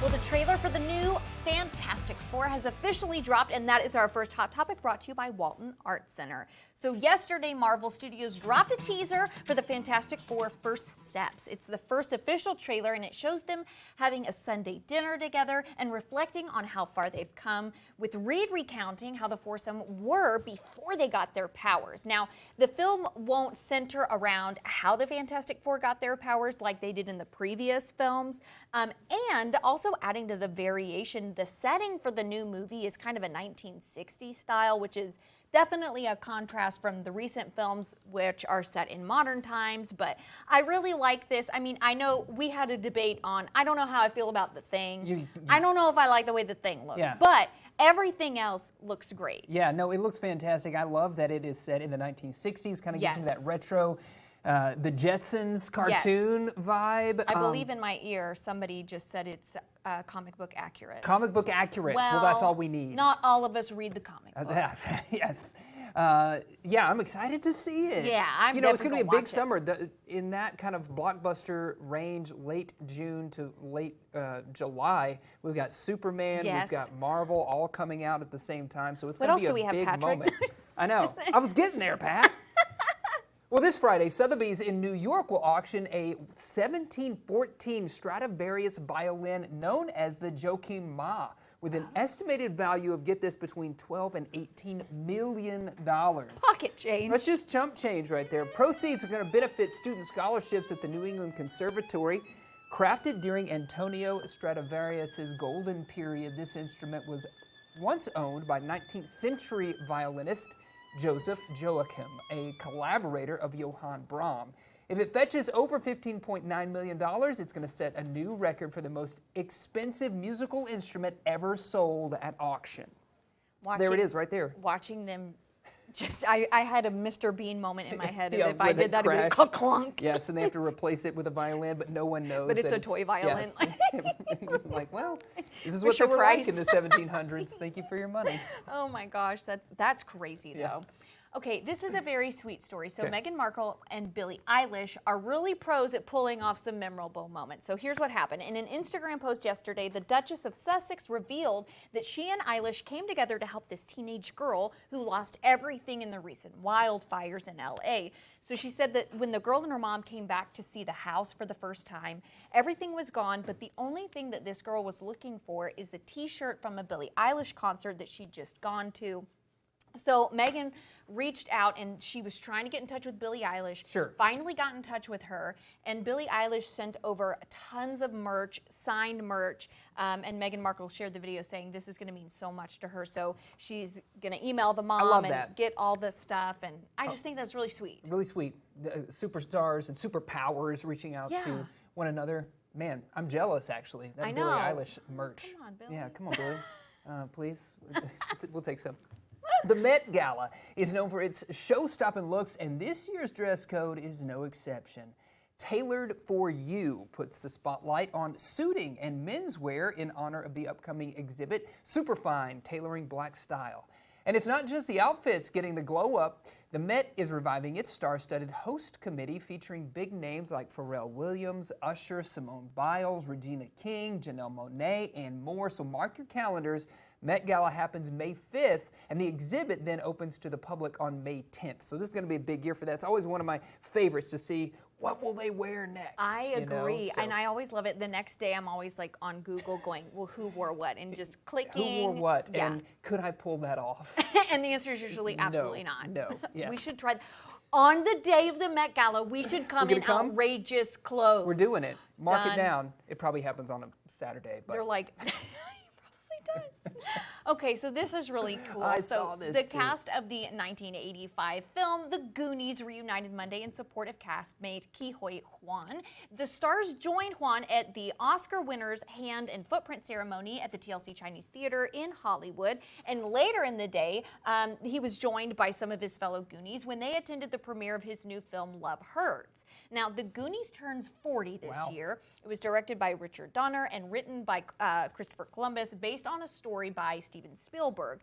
Well, the trailer for the new Fantastic Four has officially dropped, and that is our first hot topic, brought to you by Walton Arts Center. So yesterday, Marvel Studios dropped a teaser for the Fantastic Four First Steps. It's the first official trailer, and it shows them having a Sunday dinner together and reflecting on how far they've come, with Reed recounting how the foursome were before they got their powers. Now, the film won't center around how the Fantastic Four got their powers like they did in the previous films, and also adding to the variation, the setting for the new movie is kind of a 1960s style, which is definitely a contrast from the recent films, which are set in modern times. But I really like this. I mean, I know we had a debate on, I don't know how I feel about The Thing. I don't know if I like the way The Thing looks, but everything else looks great. Yeah, no, it looks fantastic. I love that it is set in the 1960s, kind of gives me that retro, the Jetsons cartoon vibe. I believe in my ear somebody just said it's comic book accurate. Comic book accurate. Well, that's all we need. Not all of us read the comic books. Yes. Yeah, I'm excited to see it. Yeah, I'm You know, it's going to be a big it. summer. In that kind of blockbuster range, late June to late July, we've got Superman, we've got Marvel all coming out at the same time. So it's going to be a big moment. I know. I was getting there, Pat. Well, this Friday, Sotheby's in New York will auction a 1714 Stradivarius violin known as the Joachim Ma, with an estimated value of, get this, between $12 and $18 million. Pocket change. That's just chump change right there. Proceeds are going to benefit student scholarships at the New England Conservatory. Crafted during Antonio Stradivarius's golden period, this instrument was once owned by 19th century violinist Joseph Joachim, a collaborator of Johann Brahms. If it fetches over $15.9 million, it's going to set a new record for the most expensive musical instrument ever sold at auction. There it is, right there. Watching them just, I had a Mr. Bean moment in my head. And if I did that, it would go clunk. Yes, and they have to replace it with a violin, but no one knows. But it's a toy violin. Yes. Like, well, this is what they were like in the 1700s. Thank you for your money. Oh my gosh, that's crazy though. Okay, this is a very sweet story. So Meghan Markle and Billie Eilish are really pros at pulling off some memorable moments. So here's what happened. In an Instagram post yesterday, the Duchess of Sussex revealed that she and Eilish came together to help this teenage girl who lost everything in the recent wildfires in LA. So she said that when the girl and her mom came back to see the house for the first time, everything was gone, but the only thing that this girl was looking for is the t-shirt from a Billie Eilish concert that she'd just gone to. So Meghan reached out and she was trying to get in touch with Billie Eilish. Finally got in touch with her, and Billie Eilish sent over tons of merch, signed merch, and Meghan Markle shared the video saying this is going to mean so much to her. So she's going to email the mom and get all this stuff, and I just think that's really sweet. Really sweet. Superstars and superpowers reaching out to one another. Man, I'm jealous actually. That Billie Eilish merch. Come on, Billie. Yeah, come on, Billie. Please, we'll take some. The Met Gala is known for its show-stopping looks, and this year's dress code is no exception. Tailored for You puts the spotlight on suiting and menswear in honor of the upcoming exhibit, Superfine, Tailoring Black Style. And it's not just the outfits getting the glow up. The Met is reviving its star-studded host committee featuring big names like Pharrell Williams, Usher, Simone Biles, Regina King, Janelle Monáe, and more. So mark your calendars. Met Gala happens May 5th, and the exhibit then opens to the public on May 10th. So this is going to be a big year for that. It's always one of my favorites to see what will they wear next. I agree, and I always love it. The next day, I'm always like on Google going, well, who wore what, and just clicking. Who wore what, and could I pull that off? And the answer is usually absolutely not. No, We should try on the day of the Met Gala, we should come in outrageous clothes. We're doing it. Mark it down. It probably happens on a Saturday. But. They're like... does. Okay, so this is really cool. I saw this the cast of the 1985 film The Goonies reunited Monday in support of castmate Ke Huy Quan. The stars joined Quan at the Oscar winners' hand and footprint ceremony at the TLC Chinese Theater in Hollywood. And later in the day, he was joined by some of his fellow Goonies when they attended the premiere of his new film Love Hurts. Now, The Goonies turns 40 this year. It was directed by Richard Donner and written by Christopher Columbus, based on a story by Steven Spielberg.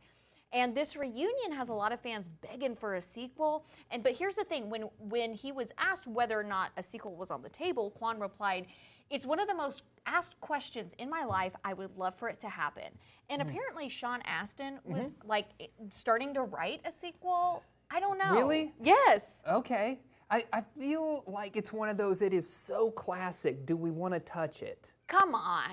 And this reunion has a lot of fans begging for a sequel. But here's the thing, when he was asked whether or not a sequel was on the table, Quan replied, It's one of the most asked questions in my life. I would love for it to happen. And apparently Sean Astin was like starting to write a sequel. I don't know. Really? Yes. Okay. I feel like it's one of those, it is so classic. Do we want to touch it? Come on.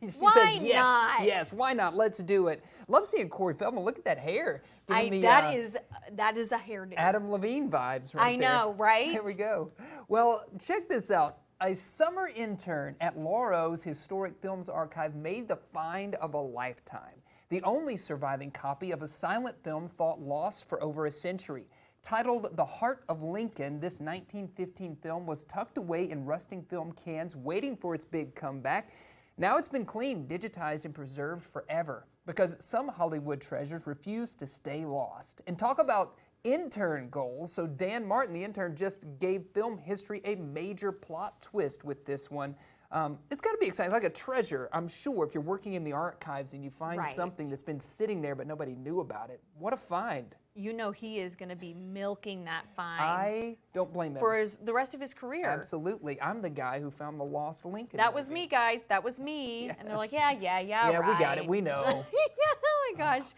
She Why says, yes, not? yes, why not? Let's do it. Love seeing Corey Feldman. Look at that hair. Giving me, That is a hairdo. Adam Levine vibes right I there. know, right? There we go. Well, check this out. A summer intern at Laurel's Historic Films Archive made the find of a lifetime. The only surviving copy of a silent film thought lost for over a century. Titled The Heart of Lincoln, this 1915 film was tucked away in rusting film cans, waiting for its big comeback. Now it's been cleaned, digitized, and preserved forever because some Hollywood treasures refuse to stay lost. And talk about intern goals. So Dan Martin, the intern, just gave film history a major plot twist with this one. It's got to be exciting, like a treasure, I'm sure, if you're working in the archives and you find something that's been sitting there but nobody knew about it. What a find. You know he is going to be milking that find I don't blame him. for the rest of his career. Absolutely. I'm the guy who found the lost Lincoln. That was me, guys. That was me. And they're like, yeah, Yeah, right. we got it. We know. Oh my gosh.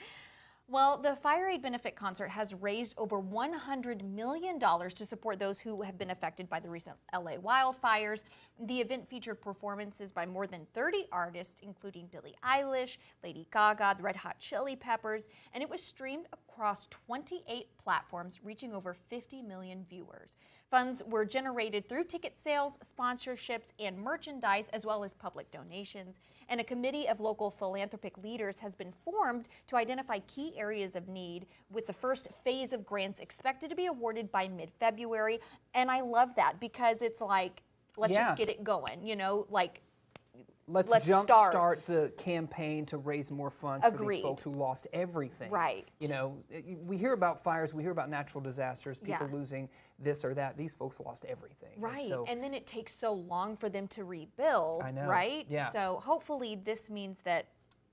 Well, the Fire Aid benefit concert has raised over $100 million to support those who have been affected by the recent LA wildfires. The event featured performances by more than 30 artists, including Billie Eilish, Lady Gaga, the Red Hot Chili Peppers, and it was streamed across 28 platforms, reaching over 50 million viewers. Funds were generated through ticket sales, sponsorships, and merchandise, as well as public donations. And a committee of local philanthropic leaders has been formed to identify key areas of need, with the first phase of grants expected to be awarded by mid-February. And I love that because it's like, let's just get it going, you know, like Let's jumpstart the campaign to raise more funds for these folks who lost everything. Right. You know, we hear about fires, we hear about natural disasters, people losing this or that. These folks lost everything. Right. So, and then it takes so long for them to rebuild. I know. Right? Yeah. So hopefully this means that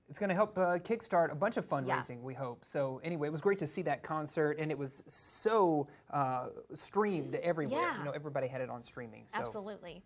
it's going to help kickstart a bunch of fundraising, we hope. So anyway, it was great to see that concert, and it was so streamed everywhere. Yeah. You know, everybody had it on streaming. So absolutely.